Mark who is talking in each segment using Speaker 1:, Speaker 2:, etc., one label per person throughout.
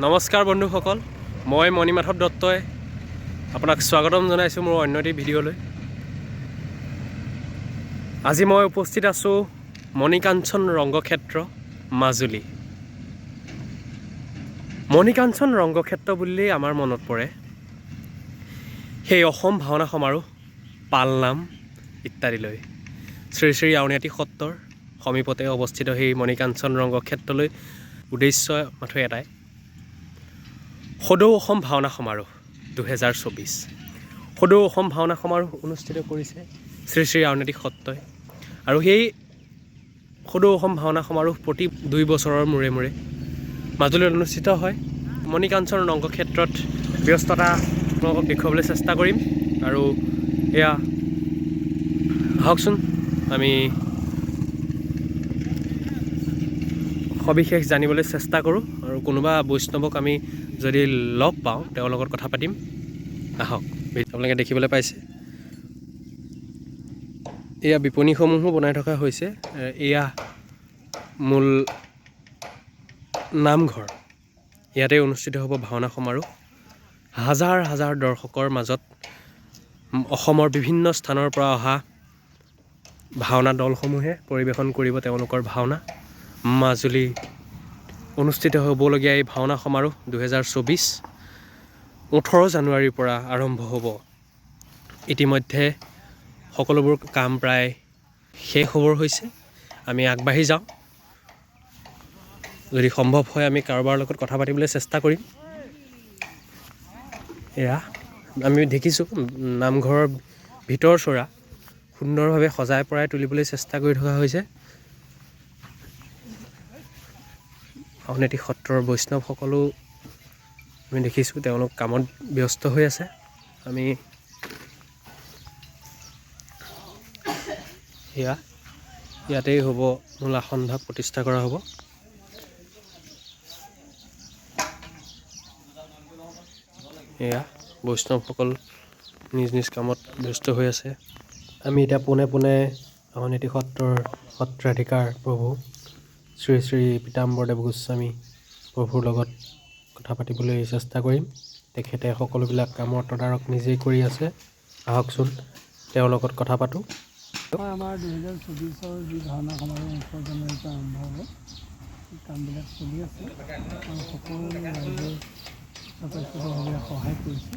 Speaker 1: নমস্কাৰ বন্ধুসকল, মই মণিমাধৱ দত্তই আপোনাক স্বাগতম জনাইছোঁ মোৰ অন্য এটি ভিডিঅ'লৈ। আজি মই উপস্থিত আছোঁ মণিকাঞ্চন ৰংগক্ষেত্ৰ মাজুলী। মণিকাঞ্চন ৰংগক্ষেত্ৰ বুলিলেই আমাৰ মনত পৰে সেই অসম ভাওনা সমাৰোহ, পালনাম ইত্যাদিলৈ। শ্ৰী শ্ৰী আউনীআটী সত্ৰৰ সমীপতে অৱস্থিত সেই মণিকাঞ্চন ৰংগক্ষেত্ৰলৈ উদ্দেশ্য মাথো এটাই, সদৌ অসম ভাওনা সমাৰোহ 2024। সদৌ অসম ভাওনা সমাৰোহ অনুষ্ঠিত কৰিছে শ্ৰী শ্ৰী আউনীআটী সত্ৰই, আৰু সেই সদৌ অসম ভাওনা সমাৰোহ প্ৰতি 2 বছৰৰ মূৰে মূৰে মাজুলীত অনুষ্ঠিত হয়। মণিকাঞ্চন ৰংগক্ষেত্ৰত ব্যস্ততা আপোনালোকক দেখুৱাবলৈ চেষ্টা কৰিম, আৰু এয়া আহকচোন আমি সবিশেষ জানিবলৈ চেষ্টা কৰোঁ, আৰু কোনোবা বৈষ্ণৱক আমি যদি লগ পাওঁ তেওঁৰ লগত কথা পাতিম। আহক, আপোনালোকে দেখিবলৈ পাইছে এয়া বিপণীসমূহো বনাই থকা হৈছে। এয়া মূল নামঘৰ, ইয়াতে অনুষ্ঠিত হ'ব ভাওনা সমাৰোহ। হাজাৰ হাজাৰ দৰ্শকৰ মাজত অসমৰ বিভিন্ন স্থানৰ পৰা অহা ভাওনা দলসমূহে পৰিৱেশন কৰিব তেওঁলোকৰ ভাওনা। মাজুলী অনুষ্ঠিত হ'বলগীয়া এই ভাওনা সমাৰোহ 2024 18 জানুৱাৰীৰ পৰা আৰম্ভ হ'ব। ইতিমধ্যে সকলোবোৰ কাম প্ৰায় শেষ হ'বৰ হৈছে। আমি আগবাঢ়ি যাওঁ, যদি সম্ভৱ হয় আমি কাৰোবাৰ লগত কথা পাতিবলৈ চেষ্টা কৰিম। এয়া আমি দেখিছোঁ নামঘৰৰ ভিতৰ চৰা সুন্দৰভাৱে সজাই পৰাই তুলিবলৈ চেষ্টা কৰি থকা হৈছে। আউনীআটী সত্ৰৰ বৈষ্ণৱসকলো আমি দেখিছোঁ, তেওঁলোক কামত ব্যস্ত হৈ আছে। আমি ইয়াতেই হ'ব মূল আসনভাগ প্ৰতিষ্ঠা কৰা হ'ব। এয়া বৈষ্ণৱসকল নিজ নিজ কামত ব্যস্ত হৈ আছে। আমি এতিয়া পোনে পোনে আউনীআটী সত্ৰৰ সত্ৰাধিকাৰ প্ৰভু শ্ৰী শ্ৰী পীতাম্বৰদেৱ গোস্বামী প্ৰভুৰ লগত কথা পাতিবলৈ চেষ্টা কৰিম। তেখেতে সকলোবিলাক কামৰ তদাৰক নিজেই কৰি আছে। আহকচোন তেওঁৰ লগত কথা পাতোঁ।
Speaker 2: আমাৰ 2024 যি ভাওনা সমাৰোহ 18 জানুৱাৰীৰ পৰা আৰম্ভ হ'ব, কামবিলাক চলি আছে আৰু সকলো ৰাইজে যথেষ্টভাৱে সহায় কৰিছে।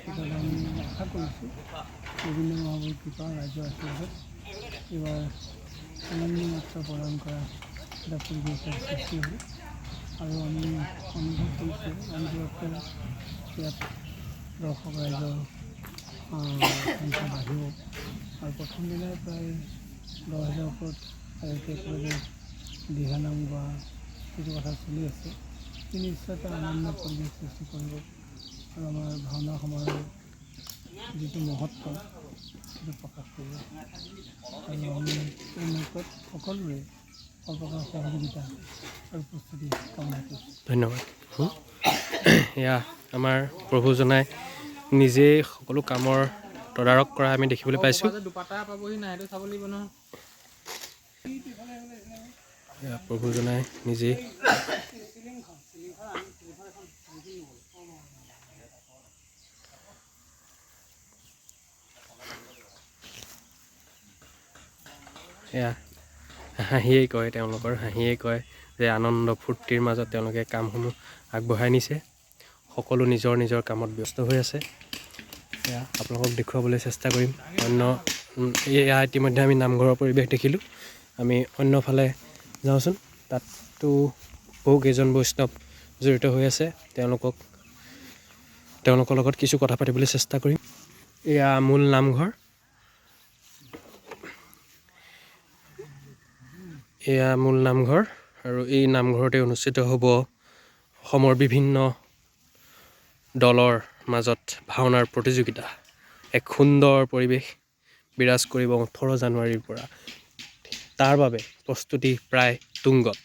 Speaker 2: সেইকাৰণে আমি আশা কৰিছোঁ বিভিন্ন মহাপুৰুষৰ কৃপা, ৰাইজৰ আশীৰ্বাদ এইবাৰ অনন্য মাত্ৰা প্ৰদান কৰা এটা পৰিৱেশৰ সৃষ্টি হ'ব। আৰু আমি অনুভৱ কৰিছোঁ অন্ততঃ ইয়াত দৰ্শক ৰাইজৰ সংখ্যা বাঢ়িব, আৰু প্ৰথম দিনাই প্ৰায় 10,000 ওপৰত ৰাইজে একেলগে দিহানাম গোৱা সেইটো কথা চলি আছে। ই নিশ্চয় এটা আনন্দ পৰিৱেশ সৃষ্টি কৰিব, আৰু আমাৰ ভাওনা সমাৰোহৰ যিটো মহত্ব সেইটো প্ৰকাশ কৰিব। আৰু আমি এই মুহূৰ্তত সকলোৰে অপ্ৰকাশ সহযোগিতা আৰু প্ৰস্তুতি কামনা কৰিছোঁ।
Speaker 1: ধন্যবাদ। এয়া আমাৰ প্ৰভুজনাই নিজেই সকলো কামৰ তদাৰক কৰা আমি দেখিবলৈ পাইছোঁ। প্ৰভুজনাই নিজেই এয়া হাঁহিয়েই কয়, তেওঁলোকৰ হাঁহিয়েই কয় যে আনন্দ ফূৰ্তিৰ মাজত তেওঁলোকে কামসমূহ আগবঢ়াই নিছে। সকলো নিজৰ নিজৰ কামত ব্যস্ত হৈ আছে। এয়া আপোনালোকক দেখুৱাবলৈ চেষ্টা কৰিম। এয়া ইতিমধ্যে আমি নামঘৰৰ পৰিৱেশ দেখিলোঁ। আমি অন্যফালে যাওঁচোন, তাতো বহুকেইজন বৈষ্ণৱ জড়িত হৈ আছে। তেওঁলোকৰ লগত কিছু কথা পাতিবলৈ চেষ্টা কৰিম। এয়া মূল নামঘৰ, এয়া মূল নামঘৰ, আৰু এই নামঘৰতে অনুষ্ঠিত হ'ব অসমৰ বিভিন্ন দলৰ মাজত ভাওনাৰ প্ৰতিযোগিতা। এক সুন্দৰ পৰিৱেশ বিৰাজ কৰিব 18 জানুৱাৰীৰ পৰা। তাৰ বাবে প্ৰস্তুতি প্ৰায় তুংগত।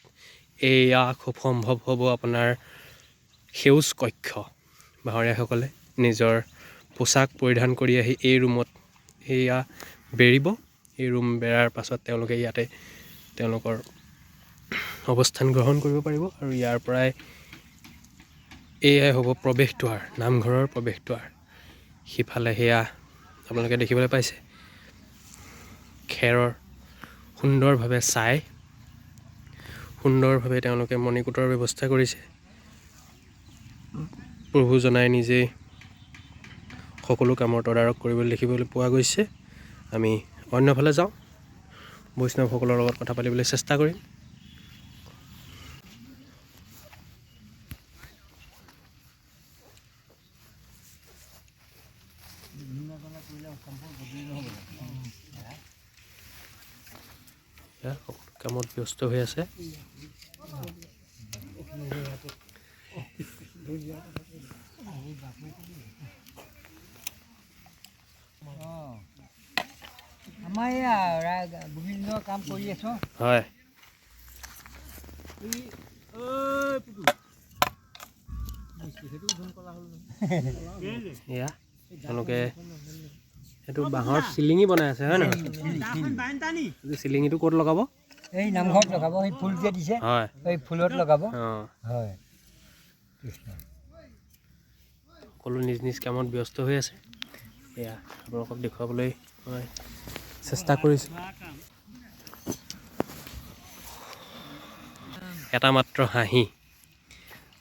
Speaker 1: এয়া খুব সম্ভৱ হ'ব আপোনাৰ সেউজ কক্ষ। ভাৱৰীয়াসকলে নিজৰ পোচাক পৰিধান কৰি আহি এই ৰুমত এয়া বেৰিব। এই ৰুম বেৰাৰ পাছত তেওঁলোকে ইয়াতে তেওঁলোকৰ অৱস্থান গ্ৰহণ কৰিব পাৰিব, আৰু ইয়াৰ পৰাই এয়াই হ'ব প্ৰৱেশদ্বাৰ, নামঘৰৰ প্ৰৱেশদ্বাৰ। সিফালে সেয়া আপোনালোকে দেখিবলৈ পাইছে খেৰৰ সুন্দৰভাৱে চাই সুন্দৰভাৱে তেওঁলোকে মণিকূটৰ ব্যৱস্থা কৰিছে। প্ৰভুজনাই নিজেই সকলো কামৰ তদাৰক কৰিবলৈ দেখিবলৈ পোৱা গৈছে। আমি অন্যফালে যাওঁ, বৈষ্ণৱসকলৰ লগত কথা পাতিবলৈ চেষ্টা কৰিম। সকলো কামত ব্যস্ত হৈ আছে।
Speaker 3: আমাৰ এয়া বিভিন্ন কাম কৰি আছো।
Speaker 1: হয়, এয়া তেওঁলোকে এইটো বাঁহৰ চিলিঙি বনাই আছে, হয় নহয়? চিলিঙিটো ক'ত লগাব?
Speaker 3: এই নামঘৰত লগাব, সেই ফুল যে দিছে
Speaker 1: হয়,
Speaker 3: এই ফুলত লগাব।
Speaker 1: অঁ,
Speaker 3: হয়, কৃষ্ণ।
Speaker 1: সকলো নিজ নিজ কামত ব্যস্ত হৈ আছে। এয়া আপোনালোকক দেখুৱাবলৈ মই চেষ্টা কৰিছোঁ। এটা মাত্ৰ হাঁহি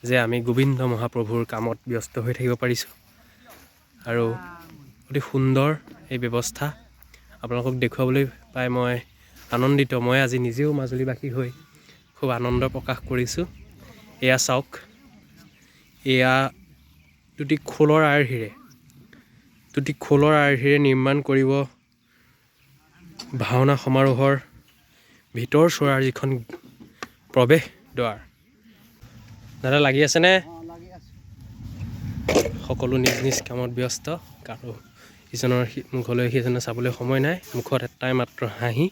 Speaker 1: যে আমি গোবিন্দ মহাপ্ৰভুৰ কামত ব্যস্ত হৈ থাকিব পাৰিছোঁ। আৰু অতি সুন্দৰ এই ব্যৱস্থা আপোনালোকক দেখুৱাবলৈ পাই মই আনন্দিত। মই আজি নিজেও মাজুলীবাসী হৈ খুব আনন্দ প্ৰকাশ কৰিছোঁ। এয়া চাওক, এয়া দুটি খোলৰ আৰ্হিৰে নিৰ্মাণ কৰিব ভাওনা সমাৰোহৰ ভিতৰ চোৱাৰ যিখন প্ৰৱেশ দ্বাৰ। দাদা লাগি আছেনে? সকলো নিজ নিজ কামত ব্যস্ত, কাৰো ইজনৰ মুখলৈ সিজনে চাবলৈ সময় নাই। মুখত এটাই মাত্ৰ হাঁহি।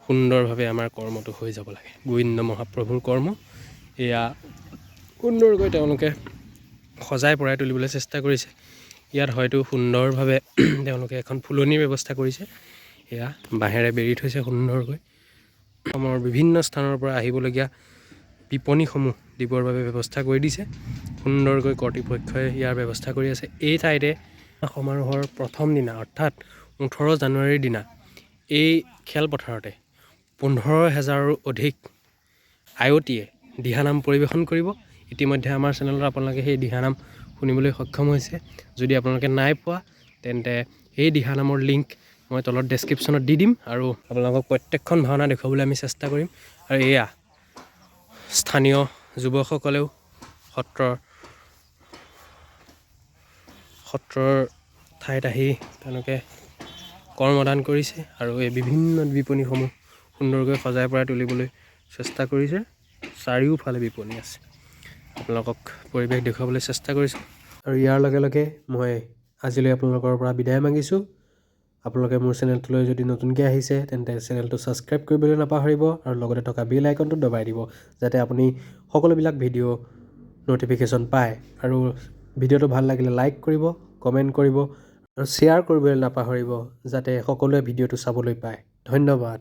Speaker 1: সুন্দৰভাৱে আমাৰ কৰ্মটো হৈ যাব লাগে, গোবিন্দ মহাপ্ৰভুৰ কৰ্ম। এয়া সুন্দৰকৈ তেওঁলোকে সজাই পৰাই তুলিবলৈ চেষ্টা কৰিছে। ইয়াত হয়তো সুন্দৰভাৱে তেওঁলোকে এখন ফুলনিৰ ব্যৱস্থা কৰিছে। এয়া বাঁহেৰে বেৰি থৈছে সুন্দৰকৈ। অসমৰ বিভিন্ন স্থানৰ পৰা আহিবলগীয়া বিপণীসমূহ দিবৰ বাবে ব্যৱস্থা কৰি দিছে। সুন্দৰকৈ কৰ্তৃপক্ষই ইয়াৰ ব্যৱস্থা কৰি আছে। এই ঠাইতে সমাৰোহৰ প্ৰথম দিনা অৰ্থাৎ 18 জানুৱাৰীৰ দিনা এই খেলপথাৰতে 15,000ৰো অধিক আয়তীয়ে দিহানাম পৰিৱেশন কৰিব। ইতিমধ্যে আমাৰ চেনেলত আপোনালোকে সেই দিহানাম শুনিবলৈ সক্ষম হৈছে। যদি আপোনালোকে নাই পোৱা তেন্তে এই দিহানামৰ লিংক মই তলত ডেছক্ৰিপশ্যনত দি দিম আৰু আপোনালোকক প্ৰত্যেকখন ভাওনা দেখুৱাবলৈ আমি চেষ্টা কৰিম। আৰু এয়া স্থানীয় যুৱকসকলেও সত্ৰৰ ঠাইত আহি তেওঁলোকে কৰ্মদান কৰিছে আৰু এই বিভিন্ন বিপণীসমূহ সুন্দৰকৈ সজাই পৰাই তুলিবলৈ চেষ্টা কৰিছে। চাৰিওফালে বিপণী আছে, আপোনালোকক পৰিৱেশ দেখুৱাবলৈ চেষ্টা কৰিছোঁ। আৰু ইয়াৰ লগে লগে মই আজিলৈ আপোনালোকৰ পৰা বিদায় মাগিছোঁ। আপোনালোকে মোৰ চেনেলটোলৈ যদি নতুনকৈ আহিছে তেন্তে চেনেলটো ছাবস্ক্ৰাইব কৰিবলৈ নাপাহৰিব আৰু লগতে থকা বেল আইকনটো দবাই দিব, যাতে আপুনি সকলোবিলাক ভিডিঅ' ন'টিফিকেশ্যন পায়। আৰু ভিডিঅ'টো ভাল লাগিলে লাইক কৰিব, কমেণ্ট কৰিব আৰু শ্বেয়াৰ কৰিবলৈ নাপাহৰিব, যাতে সকলোৱে ভিডিঅ'টো চাবলৈ পায়। ধন্যবাদ।